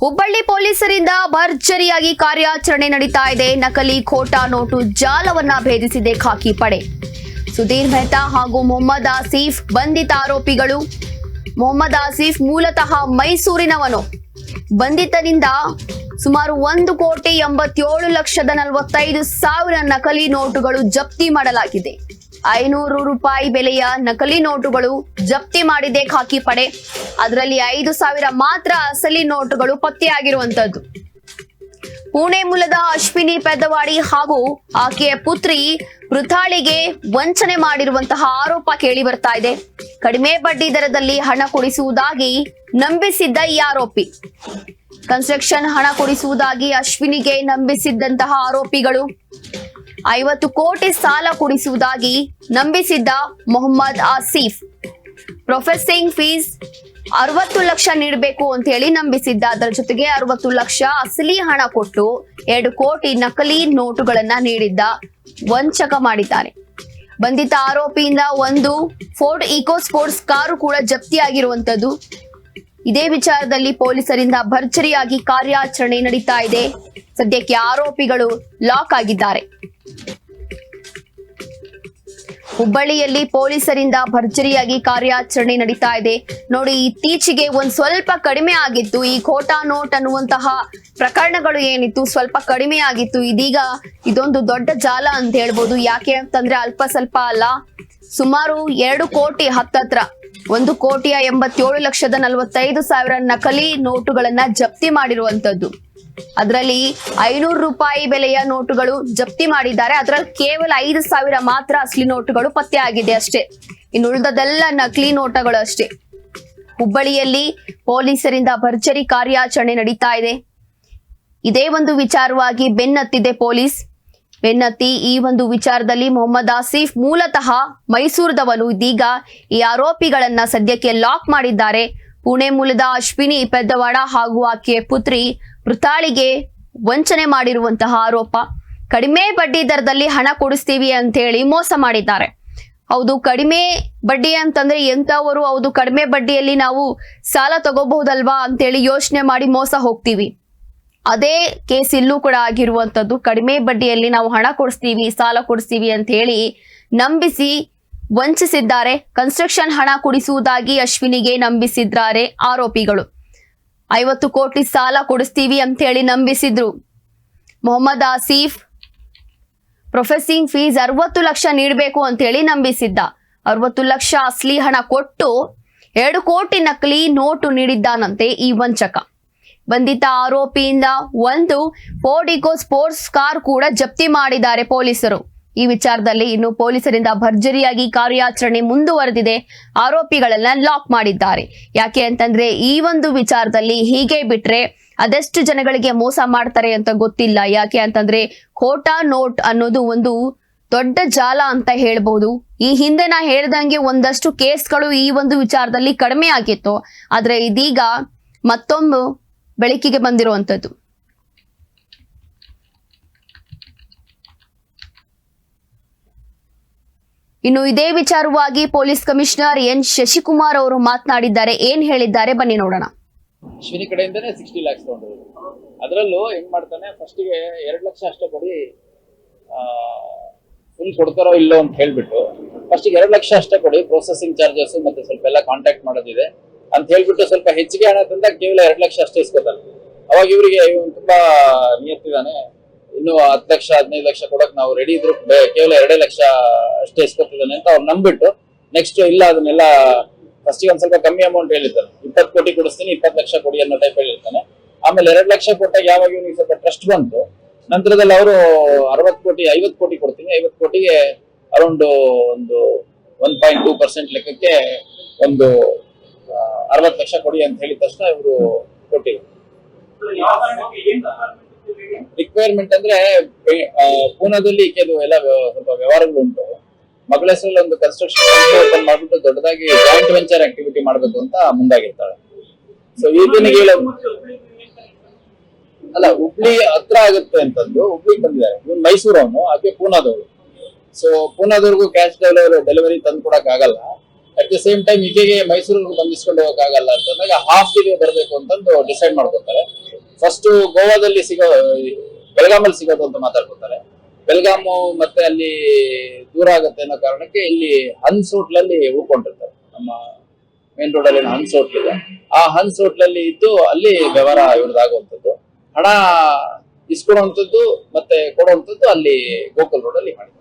ಹುಬ್ಬಳ್ಳಿ ಪೊಲೀಸರಿಂದ ಭರ್ಜರಿಯಾಗಿ ಕಾರ್ಯಾಚರಣೆ ನಡೀತಾ ಇದೆ. ನಕಲಿ ಖೋಟಾ ನೋಟು ಜಾಲವನ್ನ ಭೇದಿಸಿದೆ ಖಾಕಿ ಪಡೆ. ಸುಧೀರ್ ಮೆಹ್ತಾ ಹಾಗೂ ಮೊಹಮ್ಮದ್ ಆಸೀಫ್ ಬಂಧಿತ ಆರೋಪಿಗಳು. ಮೊಹಮ್ಮದ್ ಆಸೀಫ್ ಮೂಲತಃ ಮೈಸೂರಿನವನು. ಬಂಧಿತನಿಂದ ಸುಮಾರು 1,87,45,000 ನಕಲಿ ನೋಟುಗಳು ಜಪ್ತಿ ಮಾಡಲಾಗಿದೆ. 500 ರೂಪಾಯಿ ಬೆಲೆಯ ನಕಲಿ ನೋಟುಗಳು ಜಪ್ತಿ ಮಾಡಿದೆ ಖಾಕಿ ಪಡೆ. ಅದರಲ್ಲಿ 5,000 ಮಾತ್ರ ಅಸಲಿ ನೋಟುಗಳು ಪತ್ತೆಯಾಗಿರುವಂತದ್ದು. ಪುಣೆ ಮೂಲದ ಅಶ್ವಿನಿ ಪೆದ್ದವಾಡಿ ಹಾಗೂ ಆಕೆಯ ಪುತ್ರಿ ಮೃತಾಳಿಗೆ ವಂಚನೆ ಮಾಡಿರುವಂತಹ ಆರೋಪ ಕೇಳಿ ಬರ್ತಾ ಇದೆ. ಕಡಿಮೆ ಬಡ್ಡಿ ದರದಲ್ಲಿ ಹಣ ಕೊಡಿಸುವುದಾಗಿ ನಂಬಿಸಿದ್ದ ಈ ಆರೋಪಿ, ಕನ್ಸ್ಟ್ರಕ್ಷನ್ ಹಣ ಕೊಡಿಸುವುದಾಗಿ ಅಶ್ವಿನಿಗೆ ನಂಬಿಸಿದ್ದಂತಹ ಆರೋಪಿಗಳು 50 ಕೋಟಿ ಸಾಲ ಕೊಡಿಸುವುದಾಗಿ ನಂಬಿಸಿದ್ದ ಮೊಹಮ್ಮದ್ ಆಸೀಫ್ ಪ್ರೊಸೆಸಿಂಗ್ ಫೀಸ್ 60 ಲಕ್ಷ ನೀಡಬೇಕು ಅಂತ ಹೇಳಿ ನಂಬಿಸಿದ್ದ. ಅದರ ಜೊತೆಗೆ 60 ಲಕ್ಷ ಅಸಲಿ ಹಣ ಕೊಟ್ಟು 2 ಕೋಟಿ ನಕಲಿ ನೋಟುಗಳನ್ನ ನೀಡಿದ್ದ ವಂಚಕ ಮಾಡಿದ್ದಾನೆ. ಬಂಧಿತ ಆರೋಪಿಯಿಂದ ಒಂದು ಫೋರ್ಡ್ ಈಕೋ ಸ್ಪೋರ್ಟ್ಸ್ ಕಾರು ಕೂಡ ಜಪ್ತಿಯಾಗಿರುವಂತದ್ದು. ಇದೇ ವಿಚಾರದಲ್ಲಿ ಪೊಲೀಸರಿಂದ ಭರ್ಜರಿಯಾಗಿ ಕಾರ್ಯಾಚರಣೆ ನಡೀತಾ ಇದೆ. ಸದ್ಯಕ್ಕೆ ಆರೋಪಿಗಳು ಲಾಕ್ ಆಗಿದ್ದಾರೆ. ಹುಬ್ಬಳ್ಳಿಯಲ್ಲಿ ಪೊಲೀಸರಿಂದ ಭರ್ಜರಿಯಾಗಿ ಕಾರ್ಯಾಚರಣೆ ನಡೀತಾ ಇದೆ. ನೋಡಿ, ಇತ್ತೀಚೆಗೆ ಒಂದ್ ಸ್ವಲ್ಪ ಕಡಿಮೆ ಆಗಿತ್ತು ಈ ಖೋಟಾ ನೋಟ್ ಅನ್ನುವಂತಹ ಪ್ರಕರಣಗಳು ಏನಿತ್ತು, ಸ್ವಲ್ಪ ಕಡಿಮೆ ಆಗಿತ್ತು. ಇದೀಗ ಇದೊಂದು ದೊಡ್ಡ ಜಾಲ ಅಂತ ಹೇಳ್ಬೋದು. ಯಾಕೆ ಅಂತಂದ್ರೆ ಅಲ್ಪ ಸ್ವಲ್ಪ ಅಲ್ಲ, ಸುಮಾರು 2 ಕೋಟಿ ಹತ್ತತ್ರ 1,87,45,000 ನಕಲಿ ನೋಟುಗಳನ್ನ ಜಪ್ತಿ ಮಾಡಿರುವಂತದ್ದು. ಅದರಲ್ಲಿ 500 ರೂಪಾಯಿ ಬೆಲೆಯ ನೋಟುಗಳು ಜಪ್ತಿ ಮಾಡಿದ್ದಾರೆ. ಅದರಲ್ಲಿ ಕೇವಲ 5,000 ಮಾತ್ರ ಅಸಲಿ ನೋಟುಗಳು ಪತ್ತೆ ಆಗಿದೆ ಅಷ್ಟೇ. ಇನ್ನು ಉಳಿದದೆಲ್ಲ ನಕಲಿ ನೋಟುಗಳು ಅಷ್ಟೇ. ಹುಬ್ಬಳ್ಳಿಯಲ್ಲಿ ಪೊಲೀಸರಿಂದ ಭರ್ಜರಿ ಕಾರ್ಯಾಚರಣೆ ನಡೀತಾ ಇದೆ. ಇದೇ ಒಂದು ವಿಚಾರವಾಗಿ ಬೆನ್ನತ್ತಿದೆ ಪೊಲೀಸ್. ಬೆನ್ನತ್ತಿ ಈ ಒಂದು ವಿಚಾರದಲ್ಲಿ ಮೊಹಮ್ಮದ್ ಆಸೀಫ್ ಮೂಲತಃ ಮೈಸೂರದವನು. ಇದೀಗ ಈ ಆರೋಪಿಗಳನ್ನ ಸದ್ಯಕ್ಕೆ ಲಾಕ್ ಮಾಡಿದ್ದಾರೆ. ಪುಣೆ ಮೂಲದ ಅಶ್ವಿನಿ ಪೆದ್ದವಾಡ ಹಾಗೂ ಆಕೆಯ ಪುತ್ರಿ ಮೃತಾಳಿಗೆ ವಂಚನೆ ಮಾಡಿರುವಂತಹ ಆರೋಪ. ಕಡಿಮೆ ಬಡ್ಡಿ ದರದಲ್ಲಿ ಹಣ ಕೊಡಿಸ್ತೀವಿ ಅಂತ ಹೇಳಿ ಮೋಸ ಮಾಡಿದ್ದಾರೆ. ಹೌದು, ಕಡಿಮೆ ಬಡ್ಡಿ ಅಂತಂದ್ರೆ ಎಂತವರು ಹೌದು, ಕಡಿಮೆ ಬಡ್ಡಿಯಲ್ಲಿ ನಾವು ಸಾಲ ತಗೋಬಹುದಲ್ವಾ ಅಂತೇಳಿ ಯೋಚನೆ ಮಾಡಿ ಮೋಸ ಹೋಗ್ತೀವಿ. ಅದೇ ಕೇಸ್ ಇಲ್ಲೂ ಕೂಡ ಆಗಿರುವಂತದ್ದು. ಕಡಿಮೆ ಬಡ್ಡಿಯಲ್ಲಿ ನಾವು ಹಣ ಕೊಡಿಸ್ತೀವಿ, ಸಾಲ ಕೊಡಿಸ್ತೀವಿ ಅಂತ ಹೇಳಿ ನಂಬಿಸಿ ವಂಚಿಸಿದ್ದಾರೆ. ಕನ್ಸ್ಟ್ರಕ್ಷನ್ ಹಣ ಕೊಡಿಸುವುದಾಗಿ ಅಶ್ವಿನಿಗೆ ನಂಬಿಸಿದ್ದಾರೆ ಆರೋಪಿಗಳು. 50 ಕೋಟಿ ಸಾಲ ಕೊಡಿಸ್ತೀವಿ ಅಂತ ಹೇಳಿ ನಂಬಿಸಿದ್ರು. ಮೊಹಮ್ಮದ್ ಆಸೀಫ್ ಪ್ರೊಸೆಸಿಂಗ್ ಫೀಸ್ 60 ಲಕ್ಷ ನೀಡಬೇಕು ಅಂತ ಹೇಳಿ ನಂಬಿಸಿದ್ದ. 60 ಲಕ್ಷ ಅಸಲಿ ಹಣ ಕೊಟ್ಟು 2 ಕೋಟಿ ನಕಲಿ ನೋಟು ನೀಡಿದ್ದಾನಂತೆ ಈ ವಂಚಕ. ಬಂಧಿತ ಆರೋಪಿಯಿಂದ ಒಂದು ಫೋರ್ಡ್ ಈಕೋ ಸ್ಪೋರ್ಟ್ಸ್ ಕಾರ್ ಕೂಡ ಜಪ್ತಿ ಮಾಡಿದ್ದಾರೆ ಪೊಲೀಸರು. ಈ ವಿಚಾರದಲ್ಲಿ ಇನ್ನು ಪೊಲೀಸರಿಂದ ಭರ್ಜರಿಯಾಗಿ ಕಾರ್ಯಾಚರಣೆ ಮುಂದುವರೆದಿದೆ. ಆರೋಪಿಗಳನ್ನ ಲಾಕ್ ಮಾಡಿದ್ದಾರೆ. ಯಾಕೆ ಅಂತಂದ್ರೆ ಈ ಒಂದು ವಿಚಾರದಲ್ಲಿ ಹೀಗೆ ಬಿಟ್ರೆ ಅದೆಷ್ಟು ಜನಗಳಿಗೆ ಮೋಸ ಮಾಡ್ತಾರೆ ಅಂತ ಗೊತ್ತಿಲ್ಲ. ಯಾಕೆ ಅಂತಂದ್ರೆ ಖೋಟಾ ನೋಟ್ ಅನ್ನೋದು ಒಂದು ದೊಡ್ಡ ಜಾಲ ಅಂತ ಹೇಳ್ಬಹುದು. ಈ ಹಿಂದೆ ನಾ ಹೇಳ್ದಂಗೆ ಒಂದಷ್ಟು ಕೇಸ್ಗಳು ಈ ಒಂದು ವಿಚಾರದಲ್ಲಿ ಕಡಿಮೆ ಆಗಿತ್ತು. ಆದ್ರೆ ಇದೀಗ ಮತ್ತೊಂದು ಬೆಳಕಿಗೆ ಬಂದಿರುವಂತದ್ದು. ಇನ್ನು ಇದೇ ವಿಚಾರವಾಗಿ ಪೊಲೀಸ್ ಕಮಿಷನರ್ ಎನ್ ಶಶಿಕುಮಾರ್ ಅವರು ಮಾತನಾಡಿದ್ದಾರೆ. ಏನ್ ಹೇಳಿದ್ದಾರೆ ಬನ್ನಿ ನೋಡೋಣ. ಅಶ್ವಿನಿ ಕಡೆಯಿಂದನೇ 60 ಲ್ಯಾಕ್ಸ್ ತಗೊಂಡಿರೋದು. ಅದರಲ್ಲೂ ಹೆಂಗ್ ಮಾಡ್ತಾನೆ, ಫಸ್ಟಿಗೆ 2 ಲಕ್ಷ ಅಷ್ಟೇ ಕೊಡಿ, ಫುಲ್ ಕೊಡ್ತಾರೋ ಇಲ್ಲೋ ಅಂತ ಹೇಳ್ಬಿಟ್ಟು ಫಸ್ಟಿಗೆ 2 ಲಕ್ಷ ಅಷ್ಟೇ ಕೊಡಿ, ಪ್ರೊಸೆಸಿಂಗ್ ಚಾರ್ಜಸ್ ಮತ್ತೆ ಸ್ವಲ್ಪ ಎಲ್ಲ ಕಾಂಟ್ಯಾಕ್ಟ್ ಮಾಡೋದಿದೆ ಅಂತ ಹೇಳ್ಬಿಟ್ಟು ಸ್ವಲ್ಪ ಹೆಚ್ಚಿಗೆ ಹಣ ತಂದಾಗ ಕೇವಲ 2 ಲಕ್ಷ ಅಷ್ಟೇ ಇಸ್ಕೊತಾನೆ. ಅವಾಗ ಇವರಿಗೆ ತುಂಬಾ ನಿಯತ್ತಿದ್ದಾನೆ, ಇನ್ನು 10 ಲಕ್ಷ 15 ಲಕ್ಷ ಕೊಡಕ್ ನಾವು ರೆಡಿ ಇದ್ರು ಕೇವಲ 2 ಲಕ್ಷ ಅಷ್ಟೇ ಇಸ್ಕೊತಿದ್ದಾನೆ ಅಂತ ಅವ್ರು ನಂಬಿಟ್ಟು ನೆಕ್ಸ್ಟ್ ಇಲ್ಲ ಅದನ್ನೆಲ್ಲ ಫಸ್ಟಿಗೆ ಒಂದ್ ಸ್ವಲ್ಪ ಕಮ್ಮಿ ಅಮೌಂಟ್ ಹೇಳಿರ್ತಾನೆ. 20 ಕೋಟಿ ಕೊಡಿಸ್ತೀನಿ, 20 ಲಕ್ಷ ಕೊಡಿ ಅನ್ನೋ ಟೈಪ್ ಹೇಳಿರ್ತಾನೆ. ಆಮೇಲೆ 2 ಲಕ್ಷ ಕೊಟ್ಟಾಗ ಯಾವಾಗ ಇವ್ನಿಗೆ ಸ್ವಲ್ಪ ಟ್ರಸ್ಟ್ ಬಂತು, ನಂತರದಲ್ಲಿ ಅವರು 50 ಕೋಟಿ ಕೊಡ್ತೀನಿ, 50 ಕೋಟಿಗೆ ಅರೌಂಡ್ ಒಂದು 1.2% ಲೆಕ್ಕಕ್ಕೆ ಒಂದು 60 ಲಕ್ಷ ಕೊಡಿ ಅಂತ ಹೇಳಿದ ತಕ್ಷಣ ಇವರು ಕೊಟ್ಟಿದ್ರು. ರಿಕ್ವೈರ್ಮೆಂಟ್ ಅಂದ್ರೆ ಪೂನಾದಲ್ಲಿ ಈಕೆದು ಎಲ್ಲ ಸ್ವಲ್ಪ ವ್ಯವಹಾರಗಳು ಉಂಟು. ಮಗಳ ಹೆಸರಲ್ಲಿ ಒಂದು ಕನ್ಸ್ಟ್ರಕ್ಷನ್ ಓಪನ್ ಮಾಡ್ಬಿಟ್ಟು ದೊಡ್ಡದಾಗಿ ಜಾಯಿಂಟ್ ವೆಂಚರ್ ಆಕ್ಟಿವಿಟಿ ಮಾಡ್ಬೇಕು ಅಂತ ಮುಂದಾಗಿರ್ತಾಳೆ. ಸೊ ಈತನಿಗೆ ಅಲ್ಲ, ಹುಬ್ಳಿ ಹತ್ರ ಆಗುತ್ತೆ ಅಂತಂದು ಹುಬ್ಳಿಗೆ ಬಂದಿದ್ದಾರೆ. ಇವನು ಮೈಸೂರವನು, ಆಕೆ ಪೂನಾದವರು. ಸೊ ಪೂನಾದವ್ರಿಗೂ ಕ್ಯಾಶ್ ಡೆಲಿವರಿ ತಂದು ಕೊಡಕ್ ಆಗಲ್ಲ. ಅಟ್ ದ ಸೇಮ್ ಟೈಮ್ ಈಕೆಗೆ ಮೈಸೂರಿಗೆ ಬಂದಿಸ್ಕೊಂಡು ಹೋಗಕ್ ಆಗಲ್ಲ ಅಂತಂದಾಗ ಹಾಫ್ ಗೆ ಬರಬೇಕು ಅಂತಂದು ಡಿಸೈಡ್ ಮಾಡ್ಕೊತಾರೆ. ಫಸ್ಟ್ ಗೋವಾದಲ್ಲಿ ಬೆಳಗಾಮಲ್ಲಿ ಸಿಗೋದು ಅಂತ ಮಾತಾಡ್ಕೊತಾರೆ. ಬೆಳಗಾಮು ಮತ್ತೆ ಅಲ್ಲಿ ದೂರ ಆಗುತ್ತೆ ಅನ್ನೋ ಕಾರಣಕ್ಕೆ ಇಲ್ಲಿ ಹನ್ಸ್ ಹೋಟ್ಲಲ್ಲಿ ಉಳ್ಕೊಂಡಿರ್ತಾರೆ. ನಮ್ಮ ಮೇನ್ ರೋಡ್ ಅಲ್ಲಿ ಹನ್ಸ್ ಹೋಟ್ಲ್ ಇದೆ. ಆ ಹನ್ಸ್ ಹೋಟ್ಲಲ್ಲಿ ಇದ್ದು ಅಲ್ಲಿ ವ್ಯವಹಾರ ಇವ್ರದ್ದಾಗುವಂಥದ್ದು, ಹಣ ಇಸ್ಕೊಡುವಂಥದ್ದು ಮತ್ತೆ ಕೊಡುವಂಥದ್ದು ಅಲ್ಲಿ ಗೋಕುಲ್ ರೋಡ್ ಅಲ್ಲಿ ಮಾಡಿದ್ದಾರೆ.